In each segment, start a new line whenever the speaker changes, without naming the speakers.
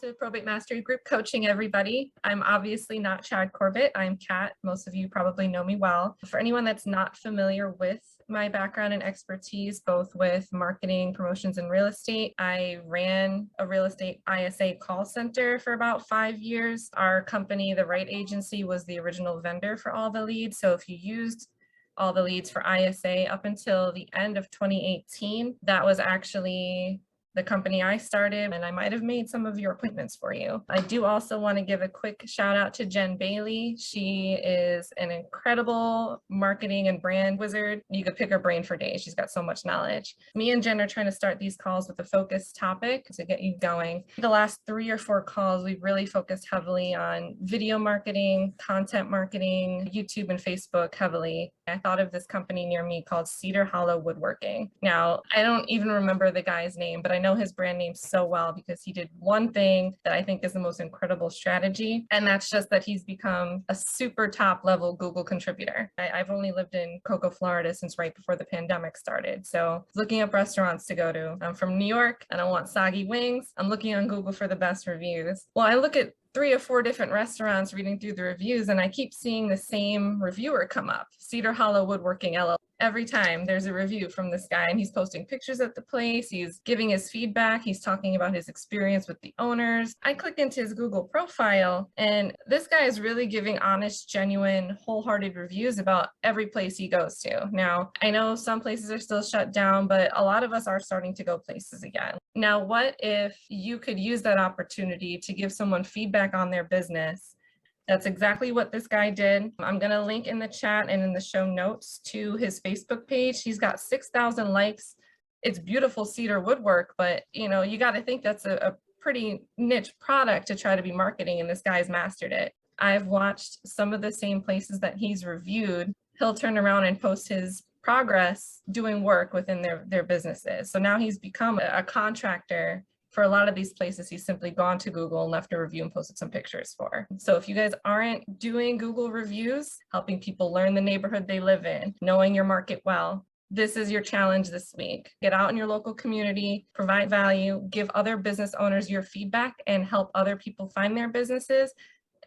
to Probate Mastery Group Coaching, everybody. I'm obviously not Chad Corbett. I'm Katt. Most of you probably know me well. For anyone that's not familiar with my background and expertise, both with marketing, promotions, and real estate, I ran a real estate ISA call center for about 5 years. Our company, The Right Agency, was the original vendor for all the leads. So if you used all the leads for ISA up until the end of 2018, that was actually the company I started, and I might have made some of your appointments for you. I do also want to give a quick shout out to Jen Bailey. She is an incredible marketing and brand wizard. You could pick her brain for days. She's got so much knowledge. Me and Jen are trying to start these calls with a focused topic to get you going. The last 3 or 4 calls, we've really focused heavily on video marketing, content marketing, YouTube and Facebook heavily. I thought of this company near me called Cedar Hollow Woodworking. Now, I don't even remember the guy's name, but I know his brand name so well because he did one thing that I think is the most incredible strategy. And that's just that he's become a super top level Google contributor. I've only lived in Cocoa, Florida since right before the pandemic started. So looking up restaurants to go to. I'm from New York and I want soggy wings. I'm looking on Google for the best reviews. Well, I look at 3 or 4 different restaurants reading through the reviews, and I keep seeing the same reviewer come up, Cedar Hollow Woodworking LLC. Every time there's a review from this guy and he's posting pictures at the place, he's giving his feedback, he's talking about his experience with the owners. I click into his Google profile and this guy is really giving honest, genuine, wholehearted reviews about every place he goes to. Now, I know some places are still shut down, but a lot of us are starting to go places again. Now, what if you could use that opportunity to give someone feedback on their business? That's exactly what this guy did. I'm going to link in the chat and in the show notes to his Facebook page. He's got 6,000 likes. It's beautiful cedar woodwork, but you got to think that's a pretty niche product to try to be marketing, and this guy's mastered it. I've watched some of the same places that he's reviewed. He'll turn around and post his progress doing work within their businesses. So now he's become a contractor. For a lot of these places, he's simply gone to Google and left a review and posted some pictures for. So if you guys aren't doing Google reviews, helping people learn the neighborhood they live in, knowing your market well, this is your challenge this week. Get out in your local community, provide value, give other business owners your feedback, and help other people find their businesses.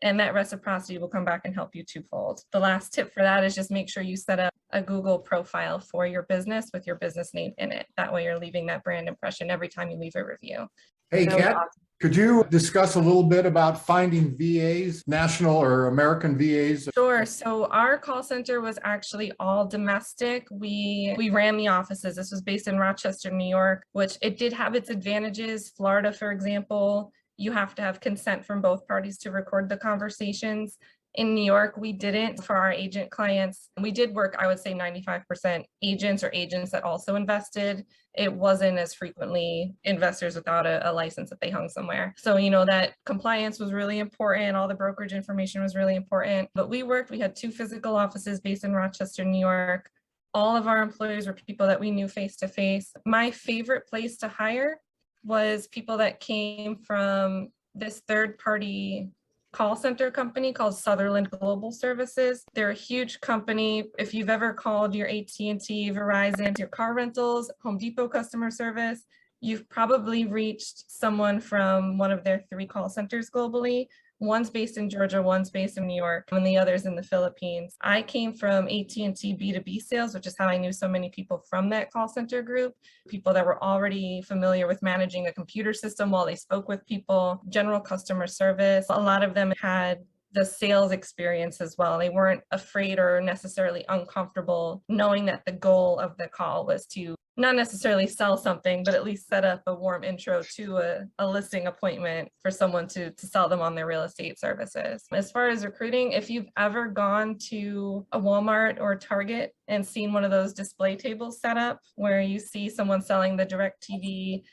And that reciprocity will come back and help you twofold. The last tip for that is just make sure you set up a Google profile for your business with your business name in it. That way you're leaving that brand impression every time you leave a review.
Hey, Katt, could you discuss a little bit about finding VAs, national or American VAs?
Sure. So our call center was actually all domestic. We ran the offices. This was based in Rochester, New York, which it did have its advantages. Florida, for example, you have to have consent from both parties to record the conversations. In New York, we didn't for our agent clients. We did work, I would say 95% agents or agents that also invested. It wasn't as frequently investors without a license that they hung somewhere. So, that compliance was really important. All the brokerage information was really important. But we had 2 physical offices based in Rochester, New York. All of our employees were people that we knew face to face. My favorite place to hire was people that came from this third-party call center company called Sutherland Global Services. They're a huge company. If you've ever called your AT&T, Verizon, your car rentals, Home Depot customer service, you've probably reached someone from one of their 3 call centers globally. One's based in Georgia, one's based in New York, and the other's in the Philippines. I came from AT&T B2B sales, which is how I knew so many people from that call center group, people that were already familiar with managing a computer system while they spoke with people, general customer service. A lot of them had the sales experience as well. They weren't afraid or necessarily uncomfortable knowing that the goal of the call was to not necessarily sell something, but at least set up a warm intro to a listing appointment for someone to sell them on their real estate services. As far as recruiting, if you've ever gone to a Walmart or Target and seen one of those display tables set up where you see someone selling the DirecTV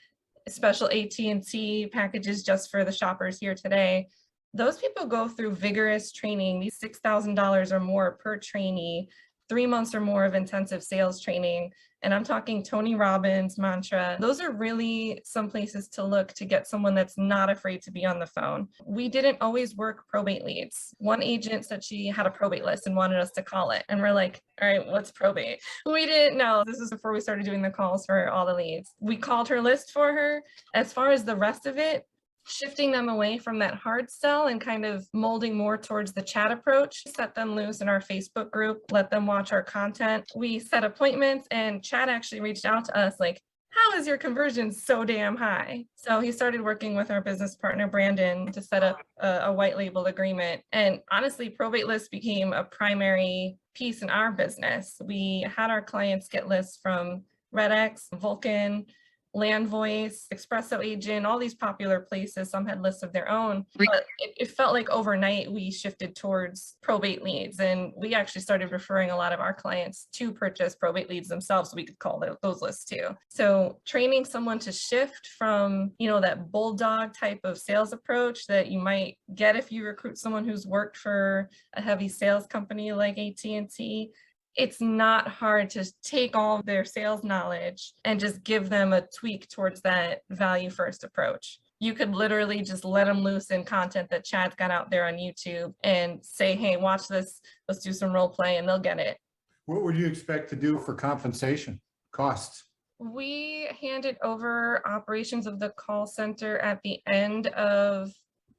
special AT&T packages just for the shoppers here today, those people go through vigorous training, these $6,000 or more per trainee, 3 months or more of intensive sales training. And I'm talking Tony Robbins mantra. Those are really some places to look to get someone that's not afraid to be on the phone. We didn't always work probate leads. One agent said she had a probate list and wanted us to call it. And we're like, all right, what's probate? We didn't know. This is before we started doing the calls for all the leads. We called her list for her. As far as the rest of it, shifting them away from that hard sell and kind of molding more towards the chat approach. Set them loose in our Facebook group, let them watch our content. We set appointments, and Chad actually reached out to us like, how is your conversion so damn high? So he started working with our business partner, Brandon, to set up a white label agreement. And honestly, Probate Lists became a primary piece in our business. We had our clients get lists from RedX, Vulcan, Land Voice, Espresso Agent, all these popular places. Some had lists of their own, but it felt like overnight we shifted towards probate leads, and we actually started referring a lot of our clients to purchase probate leads themselves, so we could call those lists too. So training someone to shift from, that bulldog type of sales approach that you might get if you recruit someone who's worked for a heavy sales company like AT&T. It's not hard to take all their sales knowledge and just give them a tweak towards that value first approach. You could literally just let them loose in content that Chad's got out there on YouTube and say, hey, watch this, let's do some role play, and they'll get it.
What would you expect to do for compensation costs?
We handed over operations of the call center at the end of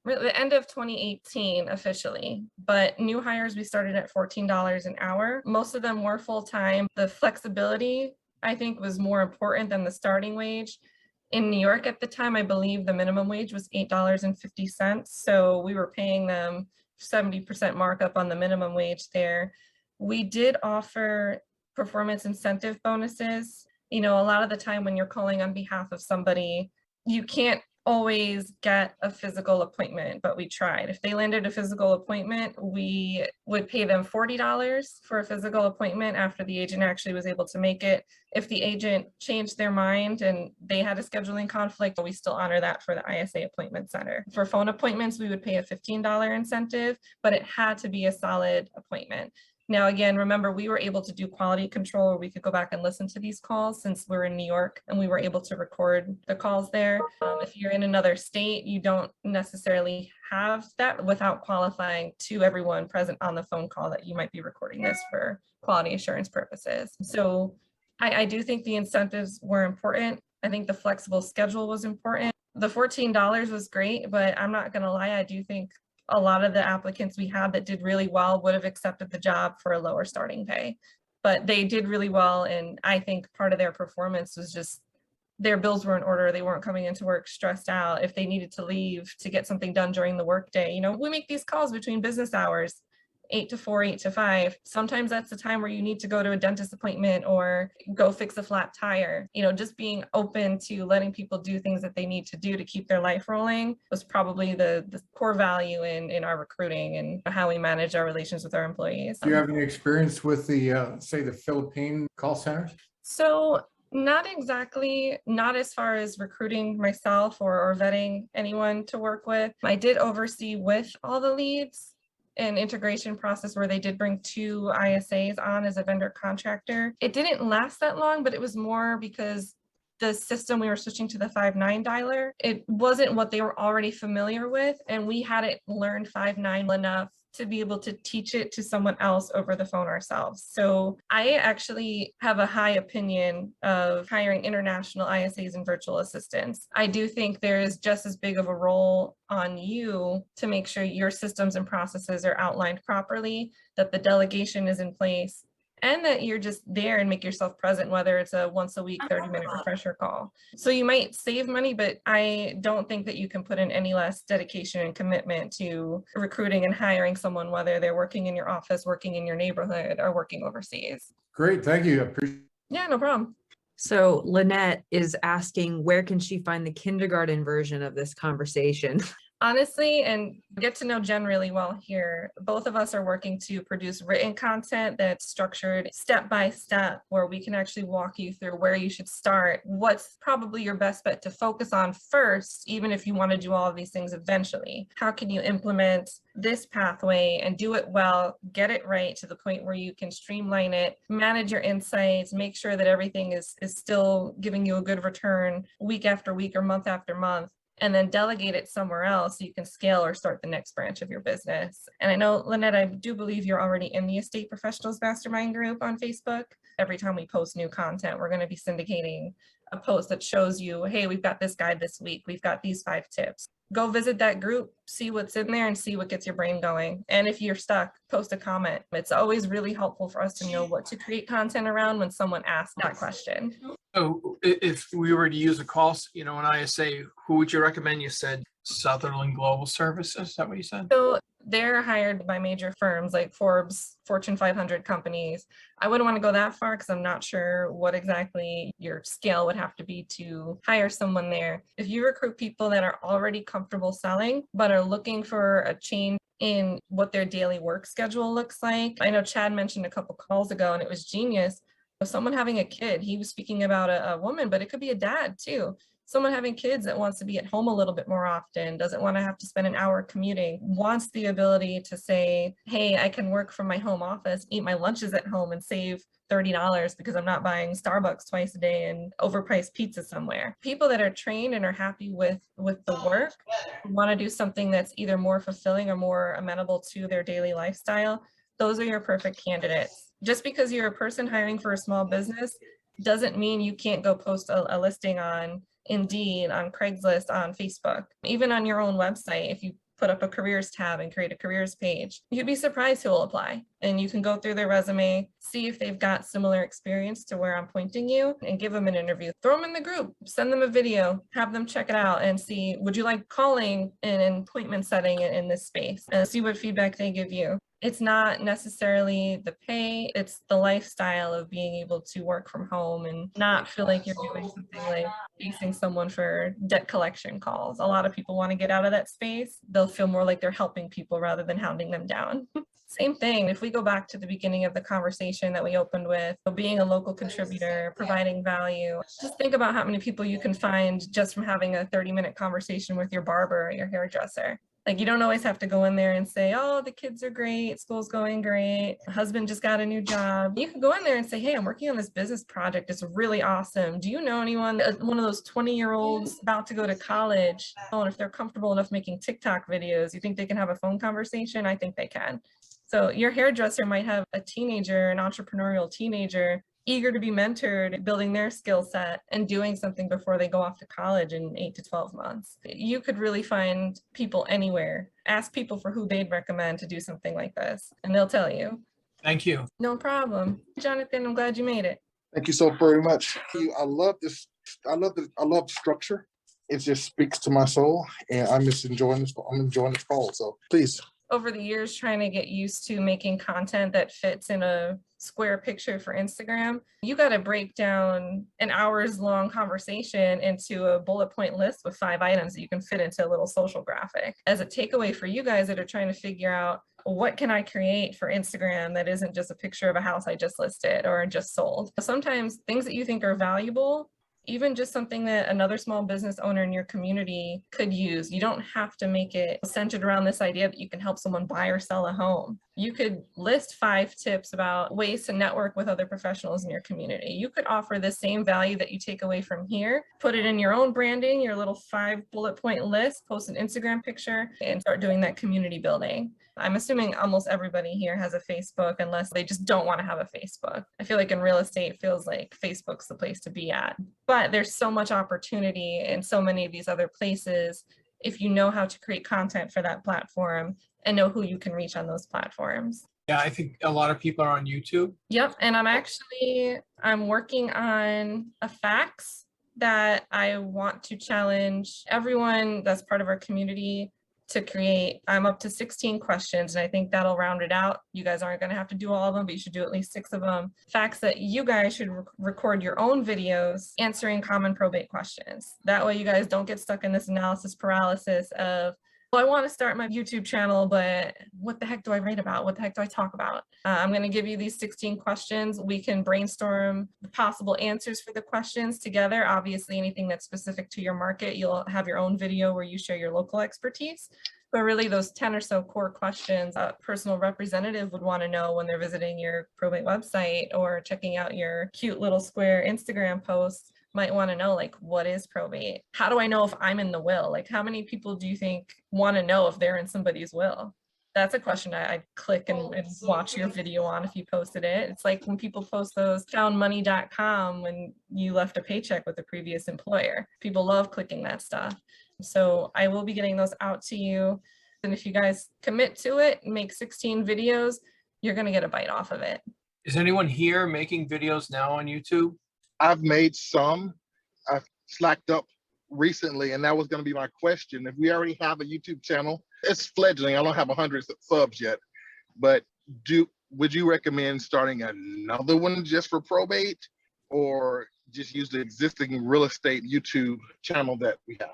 2018 officially, but new hires, we started at $14 an hour. Most of them were full-time. The flexibility, I think, was more important than the starting wage. In New York at the time, I believe the minimum wage was $8.50. So we were paying them 70% markup on the minimum wage there. We did offer performance incentive bonuses. A lot of the time when you're calling on behalf of somebody, you can't always get a physical appointment, but we tried. If they landed a physical appointment, we would pay them $40 for a physical appointment after the agent actually was able to make it. If the agent changed their mind and they had a scheduling conflict, we still honor that for the ISA appointment center. For phone appointments, we would pay a $15 incentive, but it had to be a solid appointment. Now, again, remember, we were able to do quality control where we could go back and listen to these calls since we're in New York and we were able to record the calls there. If you're in another state, you don't necessarily have that without qualifying to everyone present on the phone call that you might be recording this for quality assurance purposes. So I do think the incentives were important. I think the flexible schedule was important. The $14 was great, but I'm not going to lie, I do think a lot of the applicants we had that did really well would have accepted the job for a lower starting pay, but they did really well. And I think part of their performance was just their bills were in order. They weren't coming into work stressed out. If they needed to leave to get something done during the workday, we make these calls between business hours, 8 to 4, 8 to 5. Sometimes that's the time where you need to go to a dentist appointment or go fix a flat tire. Just being open to letting people do things that they need to do to keep their life rolling was probably the core value in our recruiting and how we manage our relations with our employees.
Do you have any experience with the Philippine call centers?
So not exactly, not as far as recruiting myself or vetting anyone to work with. I did oversee with all the leads an integration process where they did bring 2 ISAs on as a vendor contractor. It didn't last that long, but it was more because the system we were switching to the 5.9 dialer, it wasn't what they were already familiar with, and we hadn't learned 5.9 enough to be able to teach it to someone else over the phone ourselves. So I actually have a high opinion of hiring international ISAs and virtual assistants. I do think there is just as big of a role on you to make sure your systems and processes are outlined properly, that the delegation is in place, and that you're just there and make yourself present, whether it's a once a week 30-minute refresher call. So you might save money, but I don't think that you can put in any less dedication and commitment to recruiting and hiring someone, whether they're working in your office, working in your neighborhood, or working overseas.
Great, thank you. I appreciate.
Yeah, no problem.
So Lynette is asking, where can she find the kindergarten version of this conversation?
Honestly, and get to know Jen really well here, both of us are working to produce written content that's structured step by step, where we can actually walk you through where you should start, what's probably your best bet to focus on first, even if you want to do all of these things eventually. How can you implement this pathway and do it well, get it right to the point where you can streamline it, manage your insights, make sure that everything is still giving you a good return week after week or month after month, and then delegate it somewhere else so you can scale or start the next branch of your business. And I know, Lynette, I do believe you're already in the Estate Professionals Mastermind group on Facebook. Every time we post new content, we're going to be syndicating a post that shows you, hey, we've got this guide this week. We've got these 5 tips. Go visit that group, see what's in there and see what gets your brain going. And if you're stuck, post a comment. It's always really helpful for us to know what to create content around when someone asks that question.
So if we were to use a call, an ISA, who would you recommend? You said Sutherland Global Services. Is that what you said?
So they're hired by major firms like Forbes, Fortune 500 companies. I wouldn't want to go that far because I'm not sure what exactly your scale would have to be to hire someone there. If you recruit people that are already comfortable selling, but are looking for a change in what their daily work schedule looks like. I know Chad mentioned a couple calls ago and it was genius. Someone having a kid, he was speaking about a woman, but it could be a dad too. Someone having kids that wants to be at home a little bit more often, doesn't want to have to spend an hour commuting, wants the ability to say, hey, I can work from my home office, eat my lunches at home and save $30 because I'm not buying Starbucks twice a day and overpriced pizza somewhere. People that are trained and are happy with the work, want to do something that's either more fulfilling or more amenable to their daily lifestyle, those are your perfect candidates. Just because you're a person hiring for a small business doesn't mean you can't go post a listing on Indeed, on Craigslist, on Facebook, even on your own website. If you put up a careers tab and create a careers page, you'd be surprised who will apply. And you can go through their resume, see if they've got similar experience to where I'm pointing you, and give them an interview. Throw them in the group, send them a video, have them check it out and see, would you like calling in an appointment setting in this space, and see what feedback they give you. It's not necessarily the pay, it's the lifestyle of being able to work from home and not feel like you're doing something like chasing someone for debt collection calls. A lot of people want to get out of that space. They'll feel more like they're helping people rather than hounding them down. Same thing, if we go back to the beginning of the conversation that we opened with, being a local contributor, providing value, just think about how many people you can find just from having a 30-minute conversation with your barber or your hairdresser. Like, you don't always have to go in there and say, oh, the kids are great, school's going great, husband just got a new job. You can go in there and say, hey, I'm working on this business project. It's really awesome. Do you know anyone, one of those 20-year-olds about to go to college? Oh, and if they're comfortable enough making TikTok videos, you think they can have a phone conversation? I think they can. So your hairdresser might have a teenager, an entrepreneurial teenager, eager to be mentored, building their skill set and doing something before they go off to college in 8 to 12 months. You could really find people anywhere. Ask people for who they'd recommend to do something like this, and they'll tell you.
Thank you.
No problem. Jonathan, I'm glad you made it.
Thank you so very much. I love this. I love the structure. It just speaks to my soul, and I'm just enjoying this. I'm enjoying this call. So please.
Over the years, trying to get used to making content that fits in a square picture for Instagram, you got to break down an hours long conversation into a bullet point list with 5 items that you can fit into a little social graphic. As a takeaway for you guys that are trying to figure out, what can I create for Instagram that isn't just a picture of a house I just listed or just sold? Sometimes things that you think are valuable, even just something that another small business owner in your community could use. You don't have to make it centered around this idea that you can help someone buy or sell a home. You could list 5 tips about ways to network with other professionals in your community. You could offer the same value that you take away from here, put it in your own branding, your little 5 bullet point list, post an Instagram picture, and start doing that community building. I'm assuming almost everybody here has a Facebook unless they just don't want to have a Facebook. I feel like in real estate, it feels like Facebook's the place to be at. But there's so much opportunity in so many of these other places if you know how to create content for that platform and know who you can reach on those platforms.
Yeah, I think a lot of people are on YouTube.
Yep, and I'm working on a FAQs that I want to challenge everyone that's part of our community to create. I'm up to 16 questions, and I think that'll round it out. You guys aren't going to have to do all of them, but you should do at least 6 of them. Facts that you guys should record your own videos answering common probate questions. That way you guys don't get stuck in this analysis paralysis of, well, I want to start my YouTube channel, but what the heck do I write about? What the heck do I talk about? I'm going to give you these 16 questions. We can brainstorm the possible answers for the questions together. Obviously, anything that's specific to your market, you'll have your own video where you share your local expertise. But really, those 10 or so core questions a personal representative would want to know when they're visiting your probate website or checking out your cute little square Instagram posts. Might want to know, like, what is probate? How do I know if I'm in the will? Like, how many people do you think want to know if they're in somebody's will? That's a question I'd click and watch your video on if you posted it. It's like when people post those foundmoney.com when you left a paycheck with a previous employer. People love clicking that stuff. So I will be getting those out to you. And if you guys commit to it, make 16 videos, you're going to get a bite off of it.
Is anyone here making videos now on YouTube?
I've made some. I've slacked up recently, and that was going to be my question. If we already have a YouTube channel, it's fledgling. I don't have 100 subs yet, but would you recommend starting another one just for probate, or just use the existing real estate YouTube channel that we have?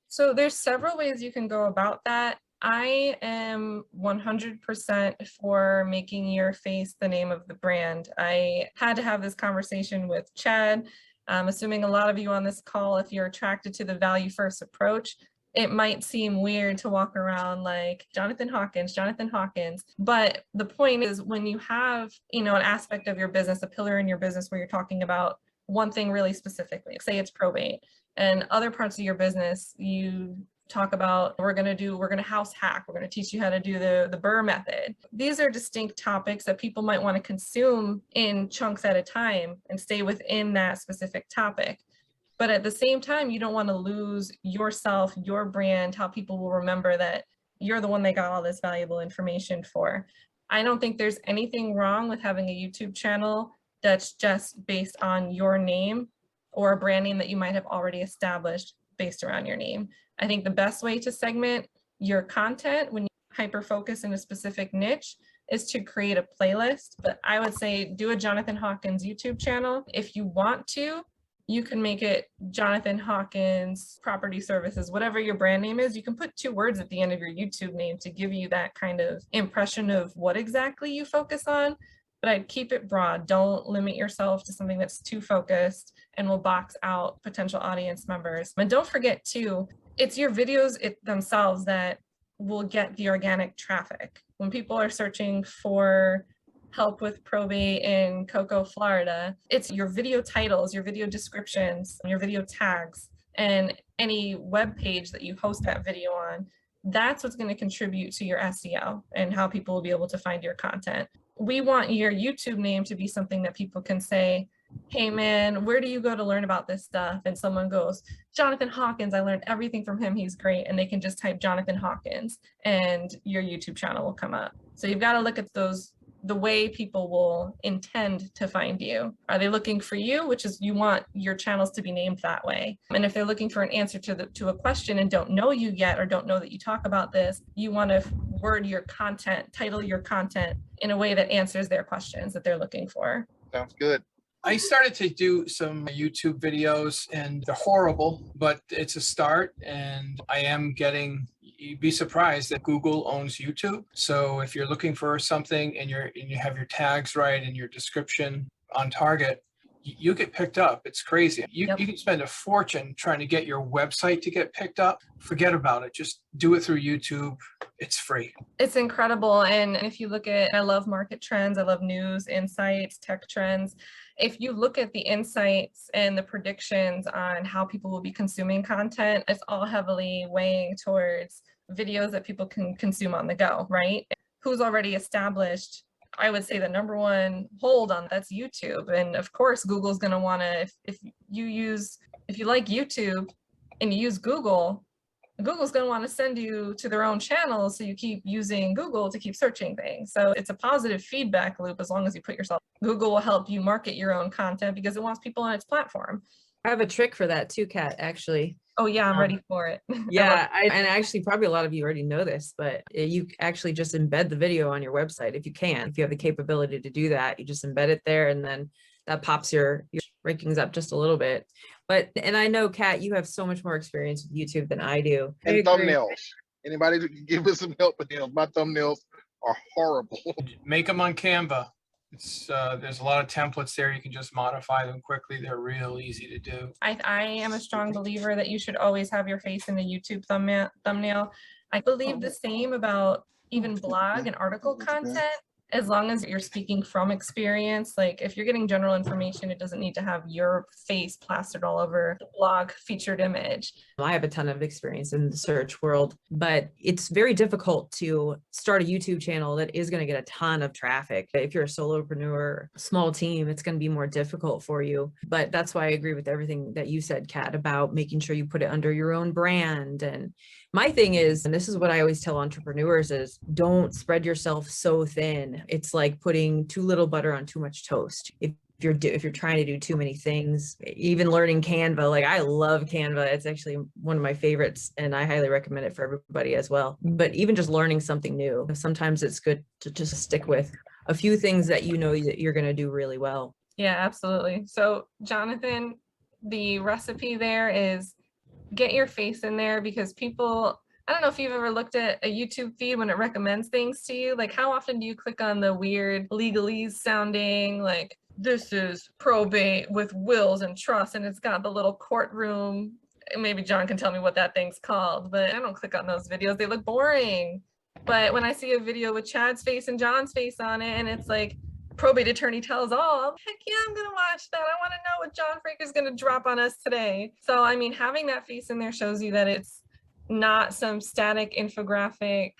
So there's several ways you can go about that. I am 100% for making your face the name of the brand. I had to have this conversation with Chad. I'm assuming a lot of you on this call, if you're attracted to the value first approach, it might seem weird to walk around like Jonathan Hawkins. But the point is, when you have, an aspect of your business, a pillar in your business where you're talking about one thing really specifically, say it's probate, and other parts of your business, you talk about, we're going to house hack. We're going to teach you how to do the BRRRR method. These are distinct topics that people might want to consume in chunks at a time and stay within that specific topic. But at the same time, you don't want to lose yourself, your brand, how people will remember that you're the one they got all this valuable information for. I don't think there's anything wrong with having a YouTube channel that's just based on your name or a brand name that you might have already established based around your name. I think the best way to segment your content when you hyper focus in a specific niche is to create a playlist. But I would say do a Jonathan Hawkins YouTube channel. If you want to, you can make it Jonathan Hawkins Property Services, whatever your brand name is. You can put 2 words at the end of your YouTube name to give you that kind of impression of what exactly you focus on. But I'd keep it broad. Don't limit yourself to something that's too focused and will box out potential audience members. And don't forget too, it's your videos themselves that will get the organic traffic. When people are searching for help with probate in Cocoa, Florida, it's your video titles, your video descriptions, your video tags, and any web page that you host that video on. That's what's going to contribute to your SEO and how people will be able to find your content. We want your YouTube name to be something that people can say, hey man, where do you go to learn about this stuff? And someone goes, Jonathan Hawkins, I learned everything from him, he's great. And they can just type Jonathan Hawkins and your YouTube channel will come up. So you've got to look at the way people will intend to find you. Are they looking for you, which is you want your channels to be named that way. And if they're looking for an answer to a question and don't know you yet, or don't know that you talk about this, you want to word your content, title your content in a way that answers their questions that they're looking for.
Sounds good.
I started to do some YouTube videos and they're horrible, but it's a start, and I am getting, you'd be surprised that Google owns YouTube. So if you're looking for something and you have your tags right and your description on target, you get picked up. It's crazy. You can spend a fortune trying to get your website to get picked up. Forget about it. Just do it through YouTube. It's free.
It's incredible. And if you look at, I love market trends. I love news, insights, tech trends. If you look at the insights and the predictions on how people will be consuming content, it's all heavily weighing towards videos that people can consume on the go, right? Who's already established, I would say the number one hold on that's YouTube. And of course, Google's going to want to, if you like YouTube and you use Google's going to want to send you to their own channels. So you keep using Google to keep searching things. So it's a positive feedback loop as long as you put yourself. Google will help you market your own content because it wants people on its platform.
I have a trick for that too, Katt, actually.
Oh yeah, I'm ready for it.
Yeah, and actually probably a lot of you already know this, but you actually just embed the video on your website if you can. If you have the capability to do that, you just embed it there, and then that pops your rankings up just a little bit. And I know, Katt, you have so much more experience with YouTube than I do.
And thumbnails. Anybody that can give us some help with them? My thumbnails are horrible.
Make them on Canva. There's a lot of templates there. You can just modify them quickly. They're real easy to do.
I am a strong believer that you should always have your face in the YouTube thumbnail. I believe the same about even blog and article content. as long as you're speaking from experience. Like if you're getting general information, it doesn't need to have your face plastered all over the blog featured image.
I have a ton of experience in the search world, but it's very difficult to start a YouTube channel that is going to get a ton of traffic. If you're a solopreneur, small team, it's going to be more difficult for you. But that's why I agree with everything that you said, Katt, about making sure you put it under your own brand. And my thing is, and this is what I always tell entrepreneurs, is don't spread yourself so thin. It's like putting too little butter on too much toast. If you're trying to do too many things, even learning Canva, like I love Canva. It's actually one of my favorites and I highly recommend it for everybody as well. But even just learning something new, sometimes it's good to just stick with a few things that you know that you're going to do really well.
Yeah, absolutely. So Jonathan, the recipe there is get your face in there, because people, I don't know if you've ever looked at a YouTube feed when it recommends things to you. Like how often do you click on the weird legalese sounding, like this is probate with wills and trusts, and it's got the little courtroom. Maybe John can tell me what that thing's called, but I don't click on those videos. They look boring. But when I see a video with Chad's face and John's face on it, and it's like probate attorney tells all, heck yeah, I'm gonna watch that. I want to know what John Fraker's gonna drop on us today. So I mean, having that face in there shows you that it's not some static infographic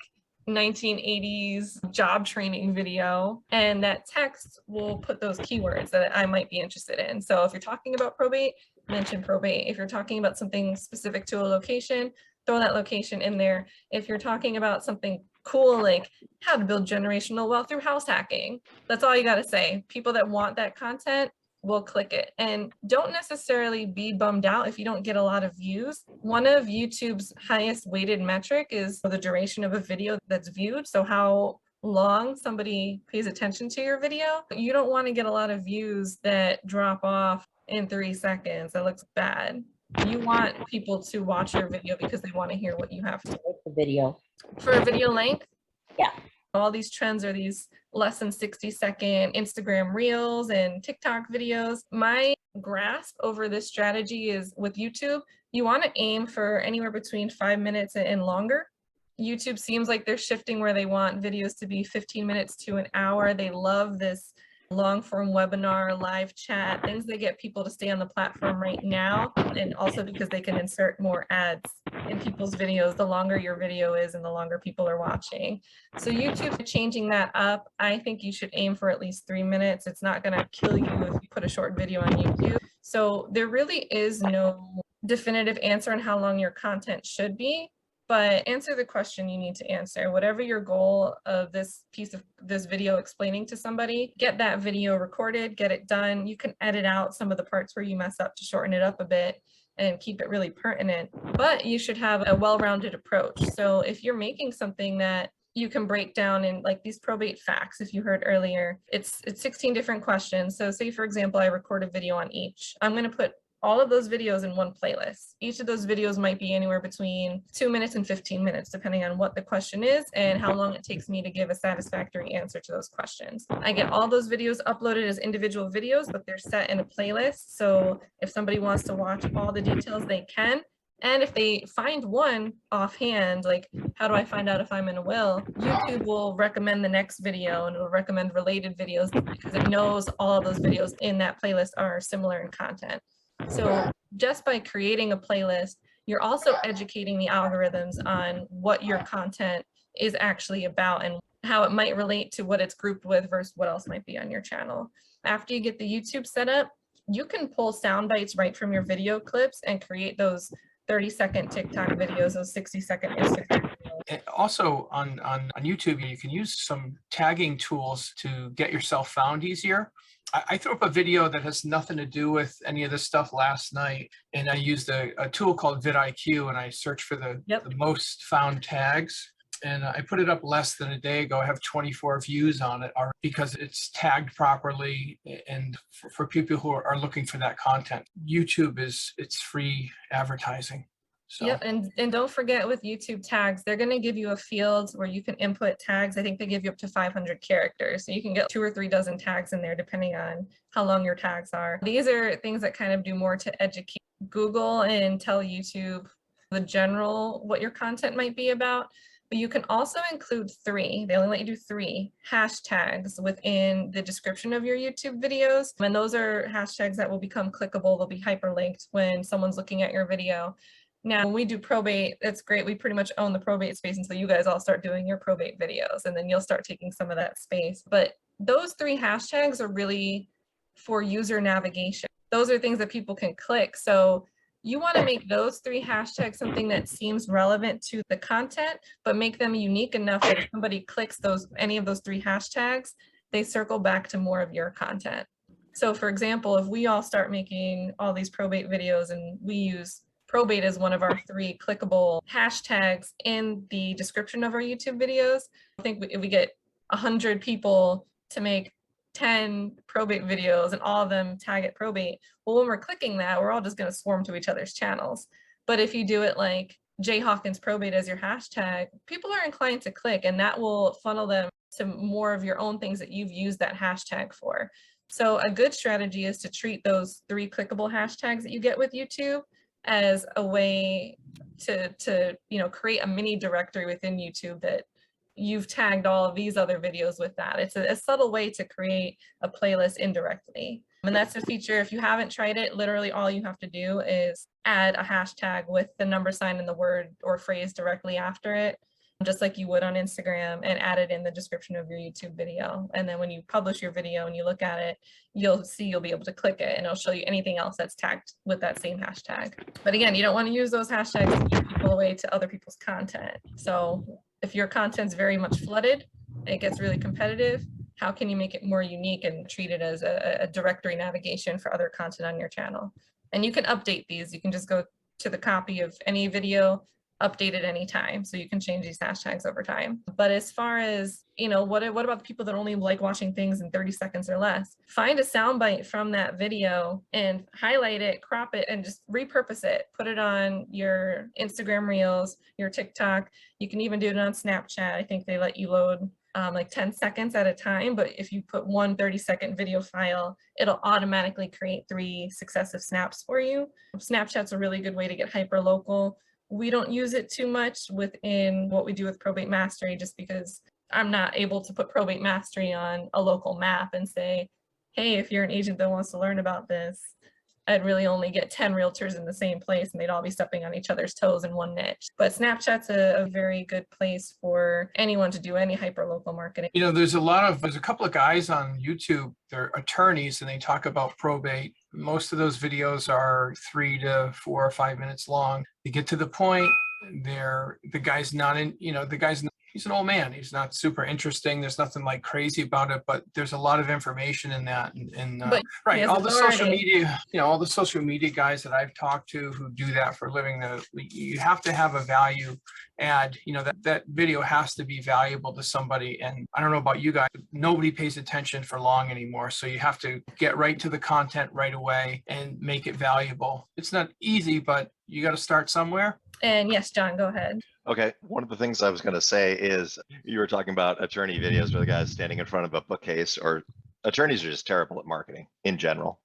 1980s job training video, and that text will put those keywords that I might be interested in. So if you're talking about probate, mention probate. If you're talking about something specific to a location, throw that location in there. If you're talking about something cool, like how to build generational wealth through house hacking, that's all you got to say. People that want that content will click it. And don't necessarily be bummed out if you don't get a lot of views. One of YouTube's highest weighted metric is the duration of a video that's viewed. So how long somebody pays attention to your video. You don't want to get a lot of views that drop off in 3 seconds. That looks bad. You want people to watch your video because they want to hear what you have to say.
The video.
For a video length?
Yeah.
All these trends are these less than 60-second Instagram reels and TikTok videos. My grasp over this strategy is with YouTube, you want to aim for anywhere between 5 minutes and longer. YouTube seems like they're shifting where they want videos to be 15 minutes to an hour. They love this long form webinar, live chat, things that get people to stay on the platform right now. And also because they can insert more ads in people's videos, the longer your video is and the longer people are watching. So YouTube is changing that up. I think you should aim for at least 3 minutes. It's not going to kill you if you put a short video on YouTube. So there really is no definitive answer on how long your content should be. But answer the question you need to answer. Whatever your goal of this video explaining to somebody, get that video recorded, get it done. You can edit out some of the parts where you mess up to shorten it up a bit and keep it really pertinent. But you should have a well-rounded approach. So if you're making something that you can break down in like these probate facts, if you heard earlier, it's 16 different questions. So say, for example, I record a video on each. I'm going to put all of those videos in one playlist. Each of those videos might be anywhere between 2 minutes and 15 minutes, depending on what the question is and how long it takes me to give a satisfactory answer to those questions. I get all those videos uploaded as individual videos, but they're set in a playlist. So if somebody wants to watch all the details, they can. And if they find one offhand, like how do I find out if I'm in a will? YouTube will recommend the next video and it will recommend related videos because it knows all of those videos in that playlist are similar in content. So just by creating a playlist, you're also educating the algorithms on what your content is actually about and how it might relate to what it's grouped with versus what else might be on your channel. After you get the YouTube set up, you can pull sound bites right from your video clips and create those 30-second TikTok videos, those 60-second Instagram videos.
Also on YouTube, you can use some tagging tools to get yourself found easier. I threw up a video that has nothing to do with any of this stuff last night, and I used a tool called vidIQ, and I searched for the most found tags, and I put it up less than a day ago. I have 24 views on it because it's tagged properly, and for people who are looking for that content. YouTube it's free advertising. So.
Yep, and don't forget with YouTube tags, they're going to give you a field where you can input tags. I think they give you up to 500 characters. So you can get 2 or 3 dozen tags in there depending on how long your tags are. These are things that kind of do more to educate Google and tell YouTube the general what your content might be about. but you can also include 3. They only let you do 3 hashtags within the description of your YouTube videos. And those are hashtags that will become clickable. They'll be hyperlinked when someone's looking at your video. Now, when we do probate, it's great. We pretty much own the probate space until you guys all start doing your probate videos, and then you'll start taking some of that space. But those 3 hashtags are really for user navigation. Those are things that people can click. So you want to make those 3 hashtags something that seems relevant to the content, but make them unique enough that if somebody clicks any of those 3 hashtags, they circle back to more of your content. So for example, if we all start making all these probate videos and we use probate as one of our 3 clickable hashtags in the description of our YouTube videos, I think if we get 100 people to make 10 probate videos and all of them tag it probate, well, when we're clicking that, we're all just going to swarm to each other's channels. But if you do it like J Hawkins probate as your hashtag, people are inclined to click, and that will funnel them to more of your own things that you've used that hashtag for. So a good strategy is to treat those 3 clickable hashtags that you get with YouTube as a way to create a mini directory within YouTube that you've tagged all of these other videos with that. It's a subtle way to create a playlist indirectly. And that's a feature. If you haven't tried it, literally all you have to do is add a hashtag with the $ and the word or phrase directly after it, just like you would on Instagram, and add it in the description of your YouTube video. And then when you publish your video and you look at it, you'll be able to click it and it'll show you anything else that's tagged with that same hashtag. But again, you don't want to use those hashtags to give people away to other people's content. So if your content's very much flooded, it gets really competitive, how can you make it more unique and treat it as a directory navigation for other content on your channel? And you can update these. You can just go to the copy of any video, update it anytime. So you can change these hashtags over time. But as far as, what about the people that only like watching things in 30 seconds or less? Find a soundbite from that video and highlight it, crop it, and just repurpose it. Put it on your Instagram Reels, your TikTok. You can even do it on Snapchat. I think they let you load like 10 seconds at a time. But if you put one 30-second video file, it'll automatically create 3 successive snaps for you. Snapchat's a really good way to get hyperlocal. We don't use it too much within what we do with Probate Mastery, just because I'm not able to put Probate Mastery on a local map and say, hey, if you're an agent that wants to learn about this, I'd really only get 10 realtors in the same place and they'd all be stepping on each other's toes in one niche. But Snapchat's a very good place for anyone to do any hyperlocal marketing.
There's a couple of guys on YouTube, they're attorneys, and they talk about probate. Most of those videos are 3 to 4 or 5 minutes long. They get to the point, he's an old man. He's not super interesting. There's nothing like crazy about it, but there's a lot of information in that. Right. All the social media guys that I've talked to who do that for a living, you have to have a value add, that video has to be valuable to somebody. And I don't know about you guys, nobody pays attention for long anymore. So you have to get right to the content right away and make it valuable. It's not easy, but you got to start somewhere.
And yes, John, go ahead.
Okay. One of the things I was going to say is you were talking about attorney videos where the guy's standing in front of a bookcase, or attorneys are just terrible at marketing in general.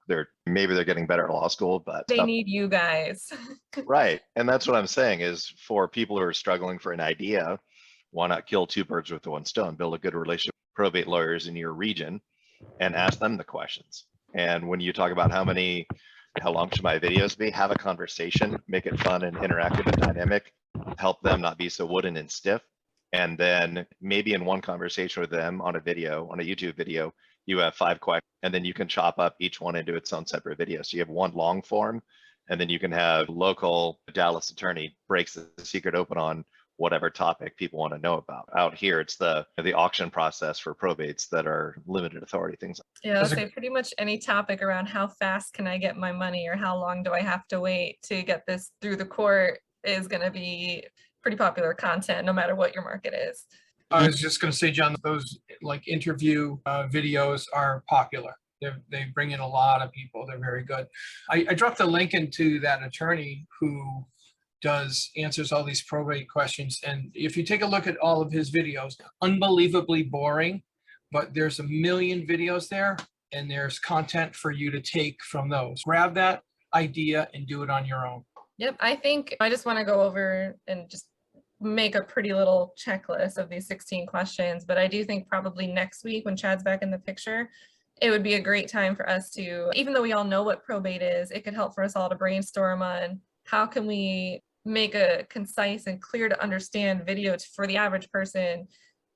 Maybe they're getting better at law school, but
they need you guys.
Right. And that's what I'm saying is, for people who are struggling for an idea, why not kill 2 birds with 1 stone? Build a good relationship with probate lawyers in your region and ask them the questions. And when you talk about how long should my videos be, have a conversation, make it fun and interactive and dynamic, help them not be so wooden and stiff. And then maybe in one conversation with them on a YouTube video, you have 5 questions, and then you can chop up each one into its own separate video. So you have one long form, and then you can have local Dallas attorney breaks the secret open on whatever topic people want to know about. Out here, it's the auction process for probates that are limited authority things.
Yeah, I'll say pretty much any topic around how fast can I get my money, or how long do I have to wait to get this through the court, is going to be pretty popular content no matter what your market is.
I was just going to say, John, those like interview videos are popular. They bring in a lot of people. They're very good. I dropped a link into that attorney who answers all these probate questions. And if you take a look at all of his videos, unbelievably boring, but there's a million videos there, and there's content for you to take from those. Grab that idea and do it on your own.
Yep, I think I just want to go over and just make a pretty little checklist of these 16 questions, but I do think probably next week when Chad's back in the picture, it would be a great time for us to, even though we all know what probate is, it could help for us all to brainstorm on how can we make a concise and clear to understand video for the average person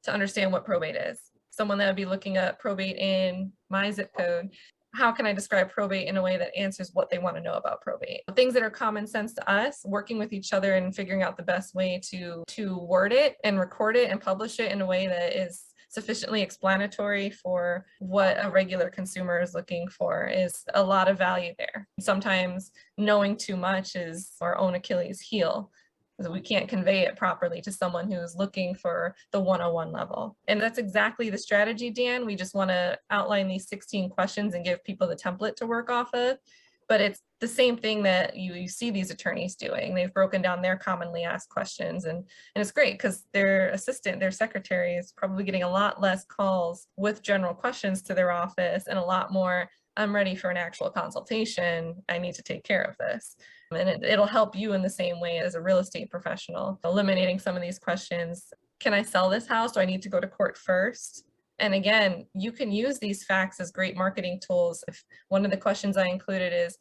to understand what probate is. Someone that would be looking at probate in my zip code, how can I describe probate in a way that answers what they want to know about probate? Things that are common sense to us, working with each other and figuring out the best way to word it and record it and publish it in a way that is sufficiently explanatory for what a regular consumer is looking for is a lot of value there. Sometimes knowing too much is our own Achilles heel, because we can't convey it properly to someone who's looking for the 101 level. And that's exactly the strategy, Dan. We just want to outline these 16 questions and give people the template to work off of. But it's the same thing that you see these attorneys doing. They've broken down their commonly asked questions, and it's great because their assistant, their secretary is probably getting a lot less calls with general questions to their office and a lot more, I'm ready for an actual consultation. I need to take care of this. And it'll help you in the same way as a real estate professional, eliminating some of these questions. Can I sell this house? Do I need to go to court first? And again, you can use these facts as great marketing tools. If one of the questions I included is,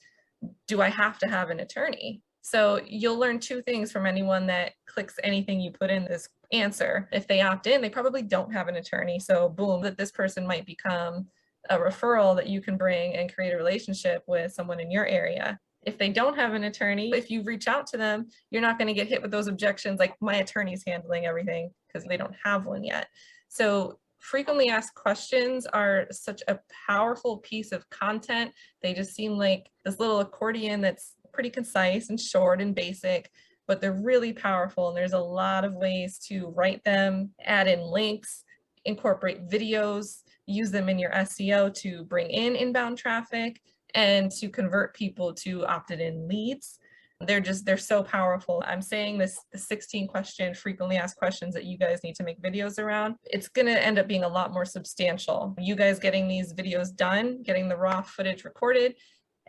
do I have to have an attorney? So you'll learn two things from anyone that clicks anything you put in this answer. If they opt in, they probably don't have an attorney. So boom, that this person might become a referral that you can bring and create a relationship with someone in your area. If they don't have an attorney, if you reach out to them, you're not going to get hit with those objections like my attorney's handling everything because they don't have one yet. So frequently asked questions are such a powerful piece of content. They just seem like this little accordion that's pretty concise and short and basic, but they're really powerful. And there's a lot of ways to write them, add in links, incorporate videos, use them in your SEO to bring in inbound traffic and to convert people to opted in leads. They're so powerful. I'm saying the 16 question frequently asked questions that you guys need to make videos around. It's going to end up being a lot more substantial. You guys getting these videos done, getting the raw footage recorded,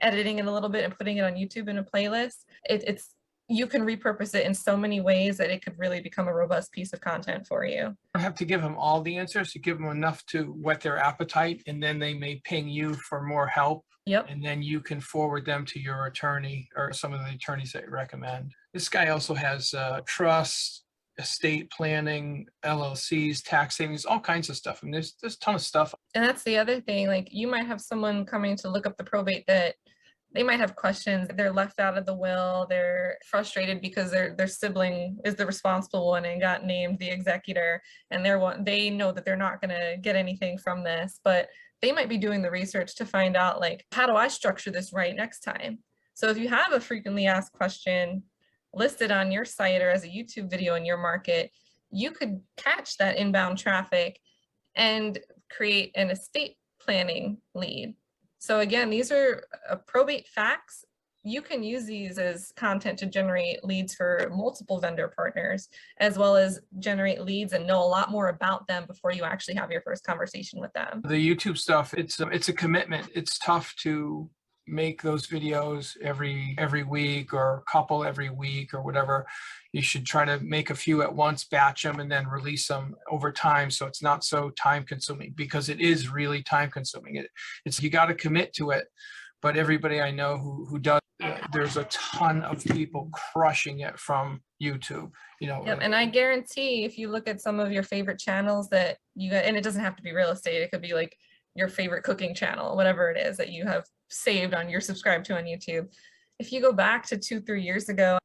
editing it a little bit and putting it on YouTube in a playlist. You can repurpose it in so many ways that it could really become a robust piece of content for you.
You don't have to give them all the answers. You give them enough to whet their appetite, and then they may ping you for more help.
Yep.
And then you can forward them to your attorney or some of the attorneys that you recommend. This guy also has trust, estate planning, LLCs, tax savings, all kinds of stuff. I mean, there's a ton of stuff.
And that's the other thing. Like you might have someone coming to look up the probate that they might have questions. They're left out of the will. They're frustrated because their sibling is the responsible one and got named the executor. And they know that they're not going to get anything from this, but they might be doing the research to find out, like, how do I structure this right next time? So if you have a frequently asked question listed on your site or as a YouTube video in your market, you could catch that inbound traffic and create an estate planning lead. So again, these are probate facts. You can use these as content to generate leads for multiple vendor partners, as well as generate leads and know a lot more about them before you actually have your first conversation with them.
The YouTube stuff, it's a commitment. It's tough to make those videos every week or a couple every week or whatever. You should try to make a few at once, batch them, and then release them over time so it's not so time consuming, because it is really time consuming. It's you got to commit to it. But everybody I know who does, there's a ton of people crushing it from YouTube, you know.
Yep. And I guarantee if you look at some of your favorite channels that you got, and it doesn't have to be real estate, it could be like your favorite cooking channel, whatever it is that you have saved on, you're subscribed to on YouTube. If you go back to 2-3 years ago,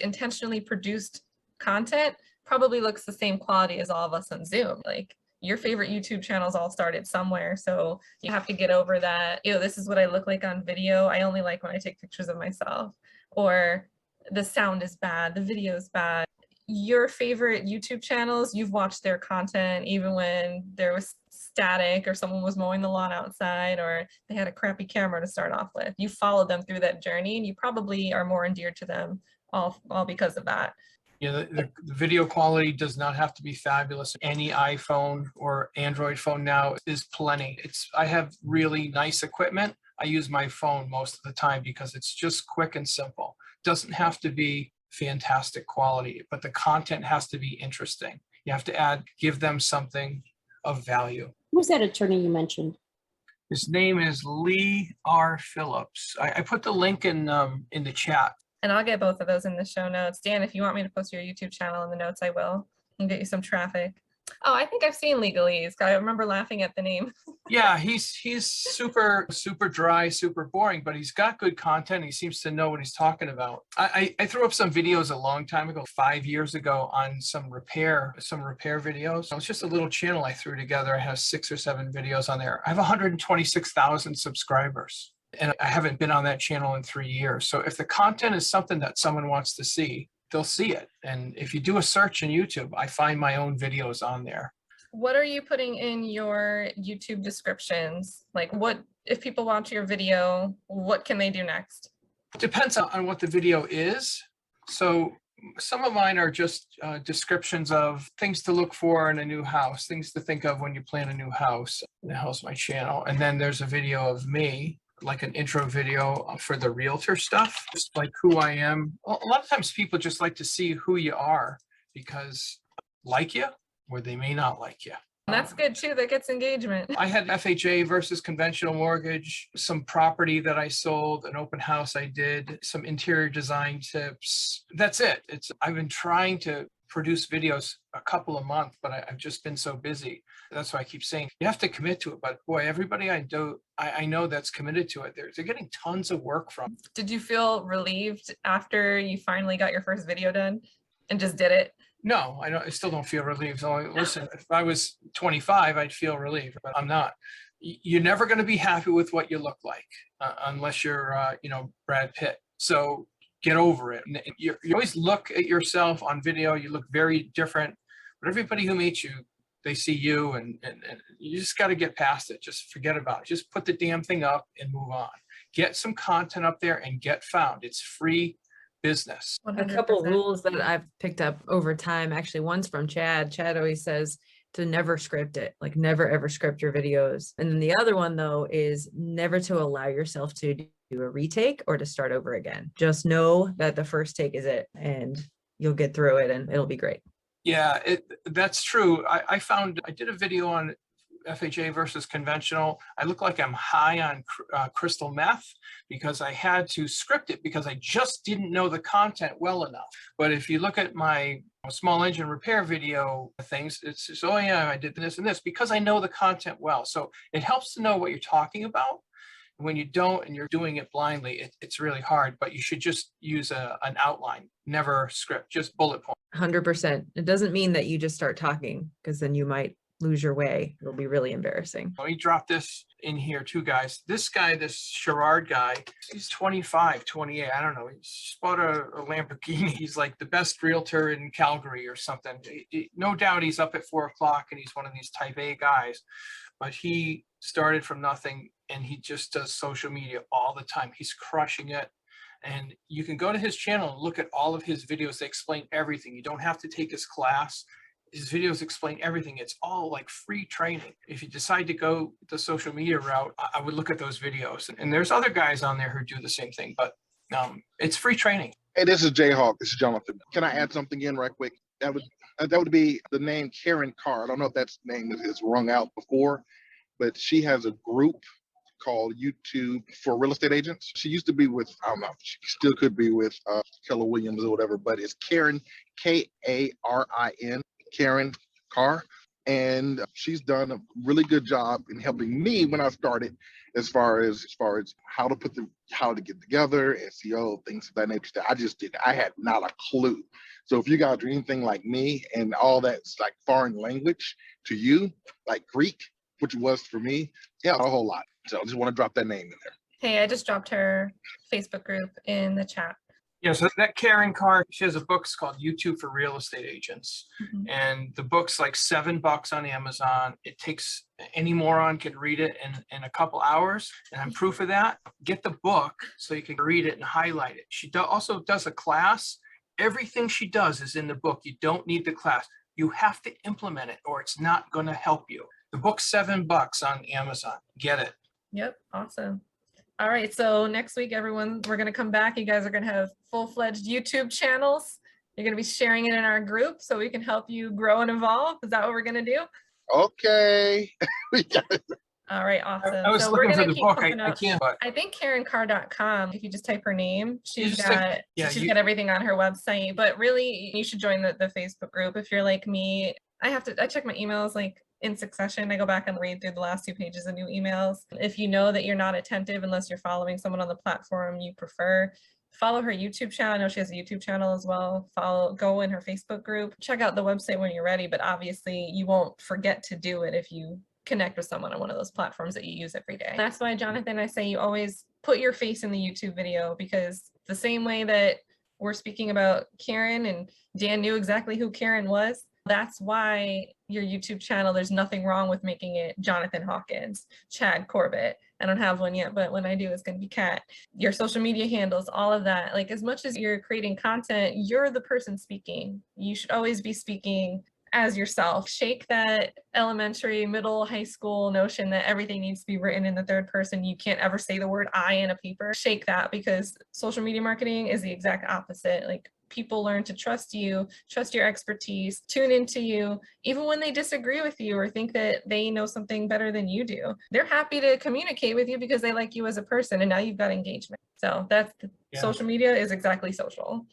intentionally produced content probably looks the same quality as all of us on Zoom. Like your favorite YouTube channels all started somewhere. So you have to get over that, this is what I look like on video. I only like when I take pictures of myself, or the sound is bad, the video is bad. Your favorite YouTube channels, you've watched their content even when there was static or someone was mowing the lawn outside or they had a crappy camera to start off with. You followed them through that journey and you probably are more endeared to them all because of that.
Yeah, the video quality does not have to be fabulous. Any iPhone or Android phone now is plenty. I have really nice equipment. I use my phone most of the time because it's just quick and simple. It doesn't have to be fantastic quality, but the content has to be interesting. You have to give them something of value.
Who's that attorney you mentioned?
His name is Lee R. Phillips. I put the link in the chat.
And I'll get both of those in the show notes. Dan, if you want me to post your YouTube channel in the notes, I will, and get you some traffic. Oh, I think I've seen Legalese. I remember laughing at the name.
Yeah, he's super dry, super boring, but he's got good content. He seems to know what he's talking about. I threw up some videos a long time ago, 5 years ago, on some repair videos. It's just a little channel I threw together. I have 6 or 7 videos on there. I have 126,000 subscribers, and I haven't been on that channel in 3 years. So if the content is something that someone wants to see, they'll see it. And if you do a search in YouTube, I find my own videos on there.
What are you putting in your YouTube descriptions? Like, what, if people watch your video, what can they do next?
Depends on what the video is. So some of mine are just descriptions of things to look for in a new house, things to think of when you plan a new house. That helps my channel. And then there's a video of me, like an intro video for the realtor stuff, just like who I am. A lot of times people just like to see who you are because like you, or they may not like you.
That's good too. That gets engagement.
I had FHA versus conventional mortgage, some property that I sold, an open house I did, some interior design tips. That's it. I've been trying to produce videos a couple of months, but I've just been so busy. That's why I keep saying you have to commit to it. But boy, everybody I know that's committed to it, they're getting tons of work from.
Did you feel relieved after you finally got your first video done and just did it?
No, I still don't feel relieved. So listen, if I was 25, I'd feel relieved, but I'm not. You're never going to be happy with what you look like unless you're, Brad Pitt. So get over it. You always look at yourself on video. You look very different, but everybody who meets you, they see you, and you just got to get past it. Just forget about it. Just put the damn thing up and move on. Get some content up there and get found. It's free business.
100%.
A couple rules that I've picked up over time. Actually, one's from Chad. Chad always says to never script it, like never ever script your videos. And then the other one though is never to allow yourself to do a retake or to start over again. Just know that the first take is it, and you'll get through it and it'll be great.
Yeah, that's true. I found I did a video on FHA versus conventional. I look like I'm high on crystal meth because I had to script it because I just didn't know the content well enough. But if you look at my small engine repair video things, it's just, oh yeah, I did this and this because I know the content well. So it helps to know what you're talking about. When you don't and you're doing it blindly, it's really hard, but you should just use an outline, never script, just bullet point.
100%. It doesn't mean that you just start talking, because then you might lose your way. It'll be really embarrassing.
Let me drop this in here too, guys. This guy, this Sherrard guy, he's 25, 28. I don't know. He's bought a Lamborghini. He's like the best realtor in Calgary or something. No doubt he's up at 4 o'clock and he's one of these type A guys, but he started from nothing and he just does social media all the time. He's crushing it. And you can go to his channel and look at all of his videos. They explain everything. You don't have to take his class. His videos explain everything. It's all like free training. If you decide to go the social media route, I would look at those videos. And there's other guys on there who do the same thing, but it's free training.
Hey, this is Jayhawk. This is Jonathan. Can I add something in right quick? That would be the name Karen Carr. I don't know if that name is rung out before, but she has a group called YouTube for real estate agents. She used to be with, I don't know, she still could be with Keller Williams or whatever, but it's Karen, Karin, Karen Carr. And she's done a really good job in helping me when I started, as far as how to get together, SEO, things of that nature. I had not a clue. So if you guys are anything like me and all that's like foreign language to you, like Greek, which was for me, yeah, a whole lot. So I just want to drop that name in there.
Hey, I just dropped her Facebook group in the chat.
Yeah, so that Karen Carr, she has a book called YouTube for Real Estate Agents.
Mhm.
And the book's like $7 on Amazon. It takes, any moron can read it in a couple hours. And I'm proof of that. Get the book so you can read it and highlight it. She also does a class. Everything she does is in the book. You don't need the class. You have to implement it or it's not going to help you. The book's $7 on Amazon. Get it.
Yep, awesome. All right, so next week, everyone, we're going to come back. You guys are going to have full-fledged YouTube channels. You're going to be sharing it in our group so we can help you grow and evolve. Is that what we're going to do?
Okay.
All right, awesome.
I was
So we're
looking for
gonna
the
keep
book.
pumping
I
out.
can't, but
I think KarenCarr.com, if you just type her name, she's
just
got
type- yeah,
she's
you-
got everything on her website. But really, you should join the Facebook group if you're like me. I check my emails like in succession. I go back and read through the last 2 pages of new emails. If you know that you're not attentive unless you're following someone on the platform you prefer, follow her YouTube channel. I know she has a YouTube channel as well. Go in her Facebook group. Check out the website when you're ready, but obviously you won't forget to do it if you connect with someone on one of those platforms that you use every day. That's why, Jonathan, I say you always put your face in the YouTube video, because the same way that we're speaking about Karen and Dan knew exactly who Karen was, that's why your YouTube channel, there's nothing wrong with making it Jonathan Hawkins, Chad Corbett. I don't have one yet, but when I do, it's going to be Katt. Your social media handles, all of that. Like, as much as you're creating content, you're the person speaking. You should always be speaking as yourself. Shake that elementary, middle, high school notion that everything needs to be written in the third person. You can't ever say the word I in a paper. Shake that, because social media marketing is the exact opposite. Like, people learn to trust you, trust your expertise, tune into you, even when they disagree with you or think that they know something better than you do. They're happy to communicate with you because they like you as a person, and now you've got engagement. So social media is exactly social.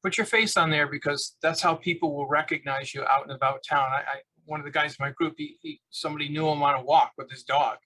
put your face on there, because that's how people will recognize you out and about town. One of the guys in my group, somebody knew him on a walk with his dog,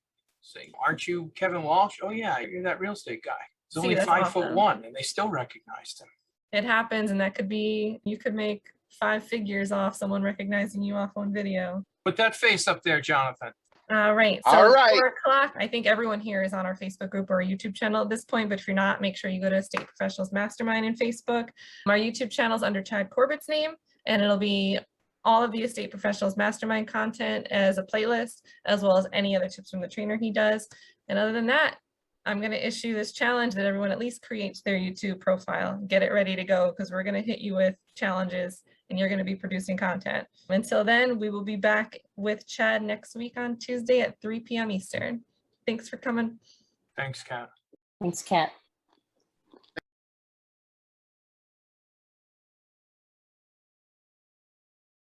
saying, "Aren't you Kevin Walsh?" "Oh yeah, you're that real estate guy." He's only
that's
5'1",
awesome.
and they still recognized him.
It happens, and that could be, you could make 5 figures off someone recognizing you off one video.
Put that face up there, Jonathan.
All right. So
All right.
4 o'clock, I think everyone here is on our Facebook group or our YouTube channel at this point, but if you're not, make sure you go to Estate Professionals Mastermind in Facebook. Our YouTube channel is under Chad Corbett's name, and it'll be all of the Estate Professionals Mastermind content as a playlist, as well as any other tips from the trainer he does. And other than that, I'm going to issue this challenge that everyone at least creates their YouTube profile. Get it ready to go, because we're going to hit you with challenges and you're going to be producing content. Until then, we will be back with Chad next week on Tuesday at 3 p.m. Eastern. Thanks for coming.
Thanks, Katt.
Thanks, Katt.